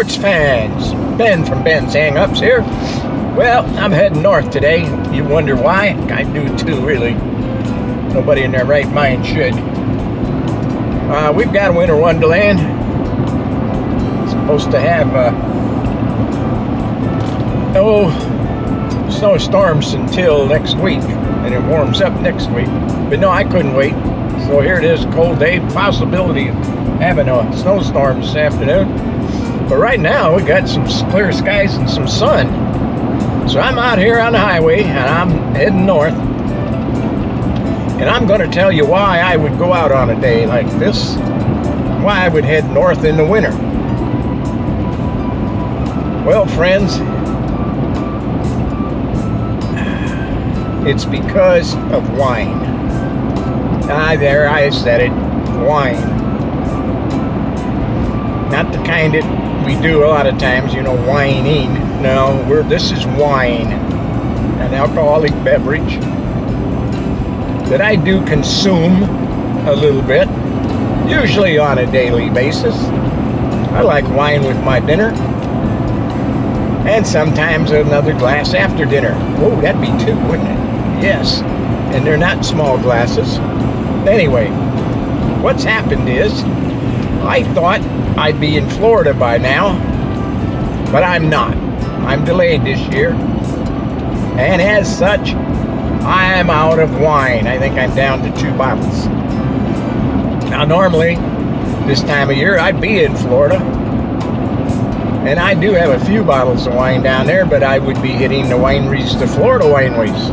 sports fans, Ben from Ben's Hang-Ups here. Well, I'm heading north today. You wonder why? I do too, really. Nobody in their right mind should. We've got a winter wonderland. It's supposed to have no snowstorms until next week, and it warms up next week. But no, I couldn't wait. So here it is, a cold day, possibility of having a snowstorm this afternoon. But right now, we got some clear skies and some sun. So I'm out here on the highway, and I'm heading north. And I'm going to tell you why I would go out on a day like this, why I would head north in the winter. Well, friends, it's because of wine. There, I said it, wine. Not the kind that we do a lot of times, you know, whining. No, this is wine, an alcoholic beverage that I do consume a little bit, usually on a daily basis. I like wine with my dinner, and sometimes another glass after dinner. Oh, that'd be two, wouldn't it? Yes, and they're not small glasses. Anyway, what's happened is, I thought I'd be in Florida by now, but I'm not. I'm delayed this year, and as such, I'm out of wine. I think I'm down to 2 bottles. Now, normally, this time of year, I'd be in Florida, and I do have a few bottles of wine down there, but I would be hitting the wineries, the Florida wineries,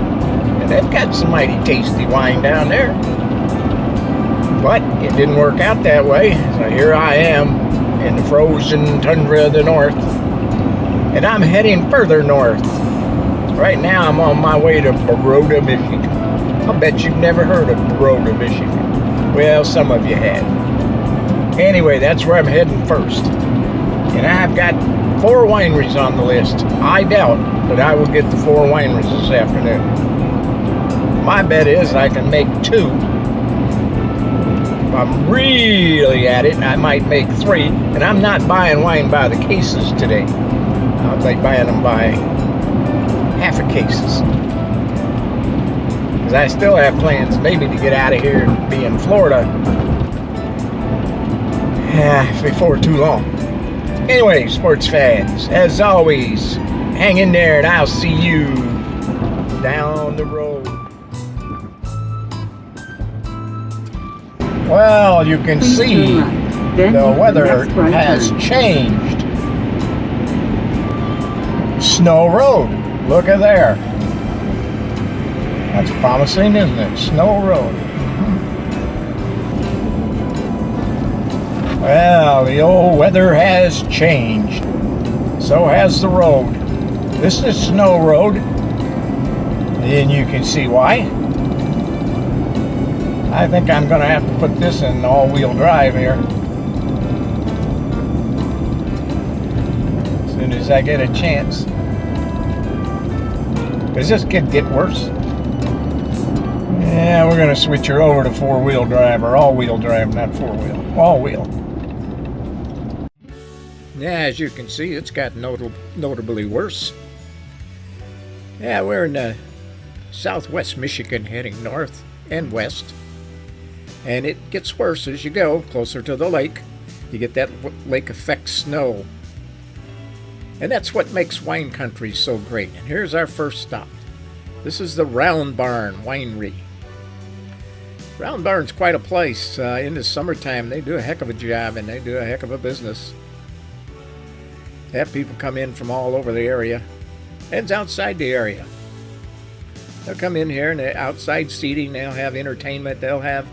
and they've got some mighty tasty wine down there. But it didn't work out that way, so here I am in the frozen tundra of the north, and I'm heading further north. Right now I'm on my way to Baroda, Michigan. I'll bet you've never heard of Baroda, Michigan. Well, some of you had. Anyway, that's where I'm heading first. And I've got 4 wineries on the list. I doubt that I will get the 4 wineries this afternoon. My bet is I can make 2. If I'm really at it, I might make 3, and I'm not buying wine by the cases today. I'll be buying them by half a cases. Because I still have plans maybe to get out of here and be in Florida before too long. Anyway, sports fans, as always, hang in there and I'll see you down the road. Well, you can see the weather has changed. Snow road. Look at there. That's promising, isn't it? Snow road. Well, the old weather has changed. So has the road. This is snow road. And you can see why. I think I'm going to have to put this in all-wheel drive here. As soon as I get a chance. Because this could get worse. Yeah, we're going to switch her over to 4-wheel drive, or all-wheel drive, not 4-wheel. All-wheel. Yeah, as you can see, it's got notably worse. Yeah, we're in southwest Michigan heading north and west. And it gets worse as you go closer to the lake. You get that lake effect snow. And that's what makes wine country so great. And here's our first stop. This is the Round Barn Winery. Round Barn's quite a place. In the summertime, they do a heck of a job and they do a heck of a business. They have people come in from all over the area and outside the area. They'll come in here and outside seating, they'll have entertainment, they'll have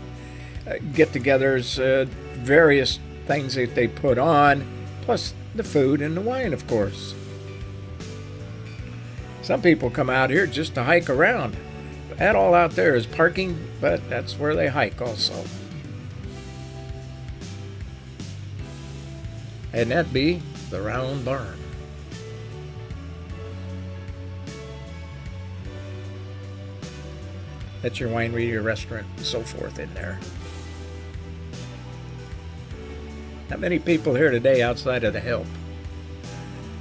get-togethers, various things that they put on, plus the food and the wine, of course. Some people come out here just to hike around. That all out there is parking, but that's where they hike also. And that'd be the Round Barn. That's your winery, your restaurant, and so forth in there. Not many people here today outside of the help.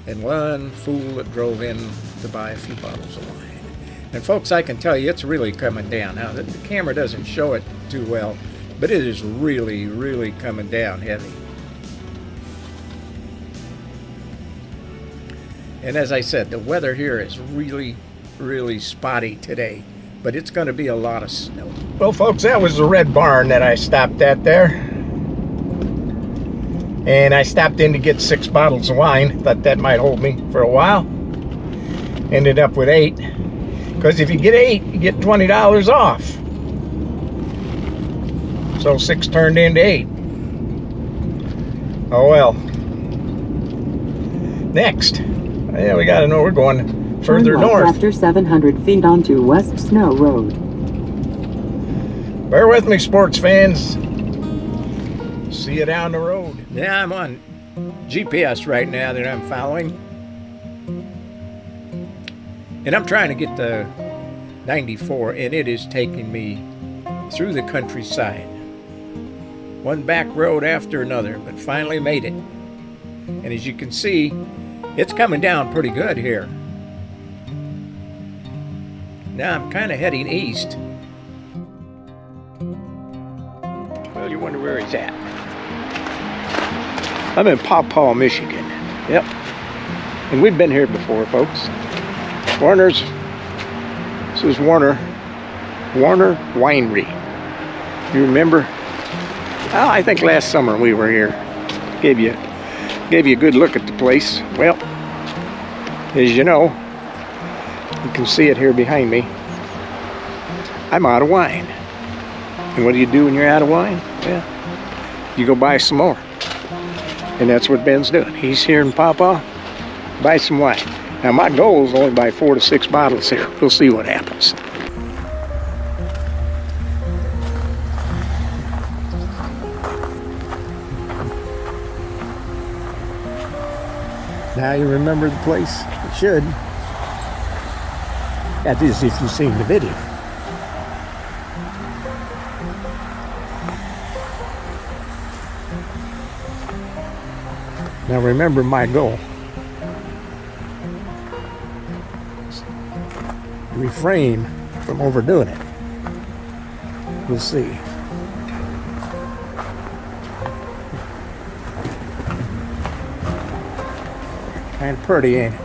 and one fool that drove in to buy a few bottles of wine. And folks, I can tell you, it's really coming down. Now, the camera doesn't show it too well, but it is really, really coming down heavy. And as I said, the weather here is really, really spotty today, but it's going to be a lot of snow. Well, folks, that was the Red Barn that I stopped at there. And I stopped in to get 6 bottles of wine. Thought that might hold me for a while. Ended up with 8. Because if you get 8, you get $20 off. So 6 turned into 8. Oh well. Next. Yeah, we gotta know we're going further north. After 700 feet onto West Snow Road. Bear with me, sports fans. See you down the road. Yeah, I'm on GPS right now that I'm following. And I'm trying to get the 94, and it is taking me through the countryside. One back road after another, but finally made it. And as you can see, it's coming down pretty good here. Now I'm kind of heading east. Well, you wonder where he's at. I'm in Paw Paw, Michigan. Yep. And we've been here before, folks. Warner's. This is Warner Winery. You remember? Oh, I think last summer we were here. Gave you a good look at the place. Well, as you know, you can see it here behind me. I'm out of wine. And what do you do when you're out of wine? Well, you go buy some more. And that's what Ben's doing. He's here in Paw Paw. Buy some wine. Now my goal is only buy 4 to 6 bottles here. We'll see what happens. Now you remember the place? You should. That is if you've seen the video. Now remember my goal. Refrain from overdoing it. We'll see. Kind of pretty, ain't it?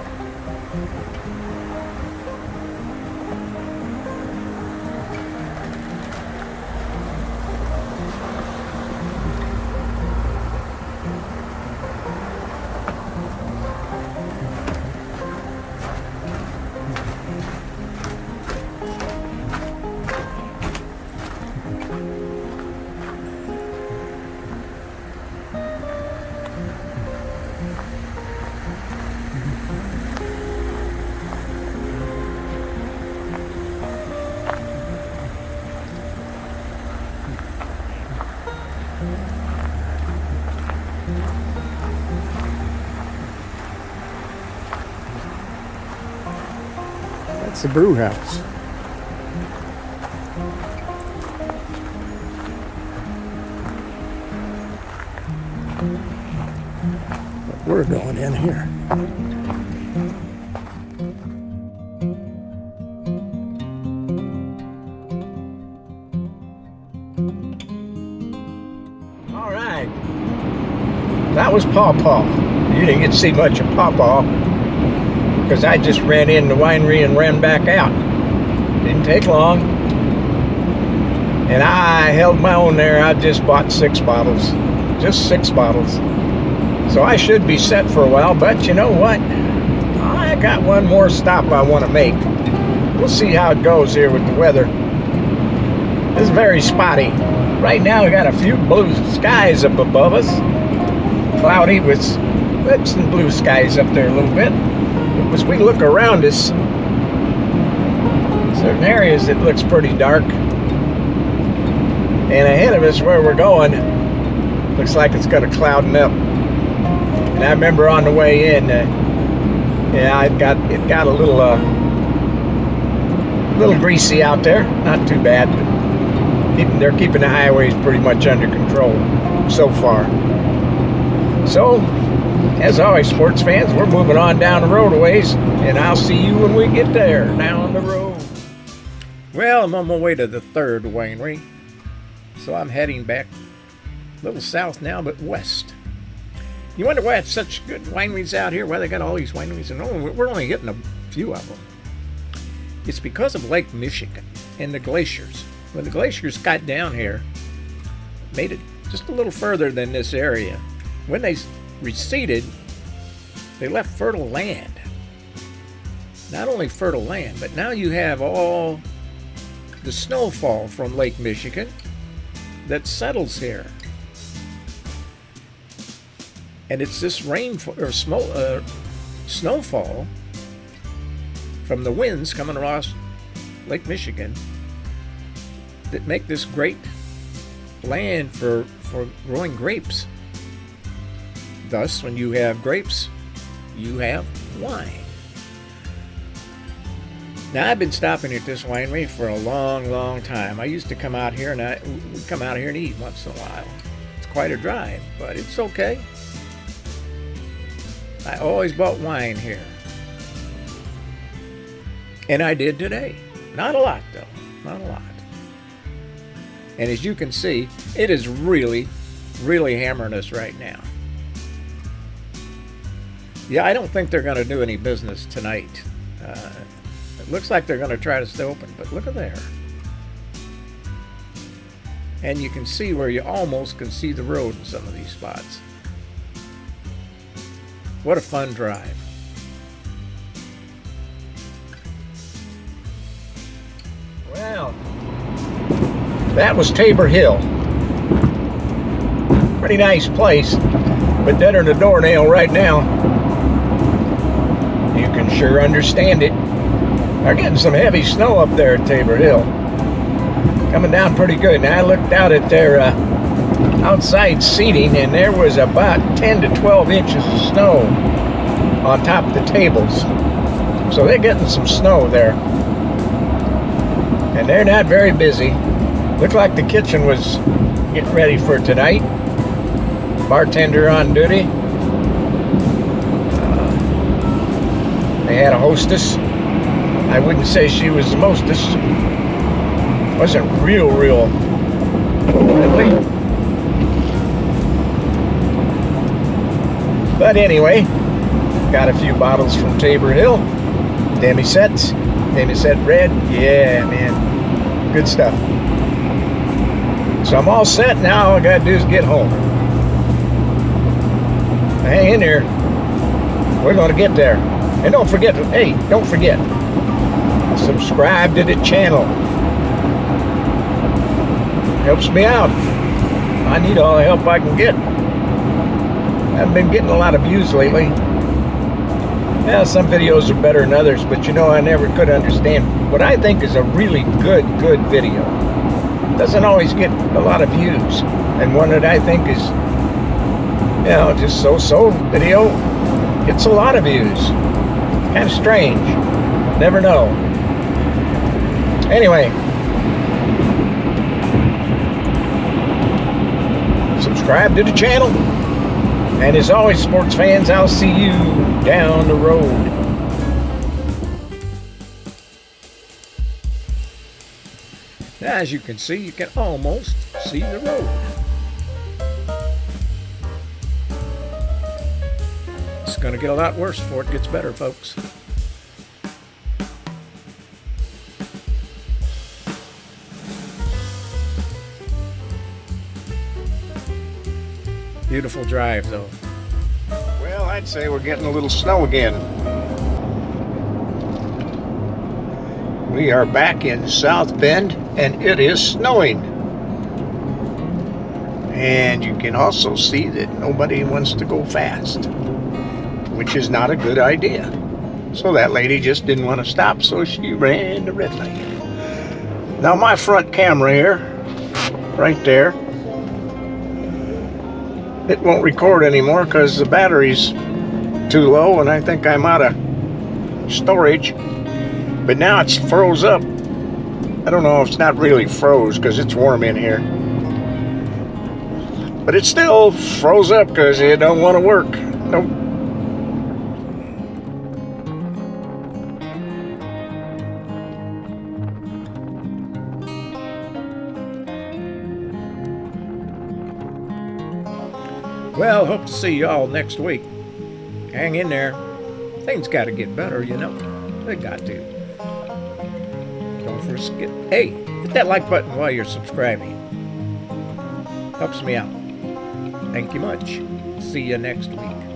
That's the brew house. But we're going in here. All right. That was Paw Paw. You didn't get to see much of Paw Paw because I just ran in the winery and ran back out. Didn't take long. And I held my own there. I just bought 6 bottles. Just 6 bottles. So I should be set for a while, but you know what? I got one more stop I want to make. We'll see how it goes here with the weather. It's very spotty. Right now we got a few blue skies up above us. Cloudy with some blue skies up there a little bit. As we look around us, certain areas it looks pretty dark. And ahead of us where we're going, looks like it's going to clouden up. And I remember on the way in, yeah, it got a little greasy out there. Not too bad, but they're keeping the highways pretty much under control so far. So as always, sports fans, we're moving on down the road a ways, and I'll see you when we get there, down the road. Well, I'm on my way to the third winery, so I'm heading back a little south now, but west. You wonder why it's such good wineries out here, why they got all these wineries, and we're only getting a few of them. It's because of Lake Michigan and the glaciers. When the glaciers got down here, made it just a little further than this area. When they receded, they left fertile land. Not only fertile land, but now you have all the snowfall from Lake Michigan that settles here. And it's this snowfall from the winds coming across Lake Michigan that make this great land for growing grapes. Thus, when you have grapes, you have wine. Now, I've been stopping at this winery for a long, long time. I used to come out here, and we'd come out here and eat once in a while. It's quite a drive, but it's okay. I always bought wine here. And I did today. Not a lot, though. Not a lot. And as you can see, it is really, really hammering us right now. Yeah, I don't think they're going to do any business tonight. It looks like they're going to try to stay open, but look at there. And you can see where you almost can see the road in some of these spots. What a fun drive. Well, that was Tabor Hill. Pretty nice place, but deader than a doornail right now. You can sure understand it. They're getting some heavy snow up there at Tabor Hill. Coming down pretty good. Now I looked out at their outside seating, and there was about 10 to 12 inches of snow on top of the tables. So they're getting some snow there. And they're not very busy. Looked like the kitchen was getting ready for tonight. Bartender on duty. They had a hostess. I wouldn't say she was the mostest. Wasn't real friendly. But anyway, got a few bottles from Tabor Hill. Demi-Sette Red. Yeah, man. Good stuff. So I'm all set now. All I gotta do is get home. Hang in there. We're gonna get there. And don't forget, subscribe to the channel. Helps me out. I need all the help I can get. I've been getting a lot of views lately. Yeah, some videos are better than others, but you know, I never could understand what I think is a really good video. Doesn't always get a lot of views. And one that I think is, you know, just so video gets a lot of views. Kind of strange. Never know. Anyway, subscribe to the channel. And as always, sports fans, I'll see you down the road. Now, as you can see, you can almost see the road. It's going to get a lot worse before it gets better, folks. Beautiful drive, though. Well, I'd say we're getting a little snow again. We are back in South Bend, and it is snowing. And you can also see that nobody wants to go fast, which is not a good idea. So that lady just didn't want to stop, so she ran the red light. Now my front camera here, right there, it won't record anymore because the battery's too low and I think I'm out of storage. But now it's froze up. I don't know if it's not really froze because it's warm in here. But it still froze up because it don't want to work. Nope. Well, hope to see y'all next week. Hang in there. Things got to get better, you know. They got to. Don't forget. Hey, hit that like button while you're subscribing. Helps me out. Thank you much. See you next week.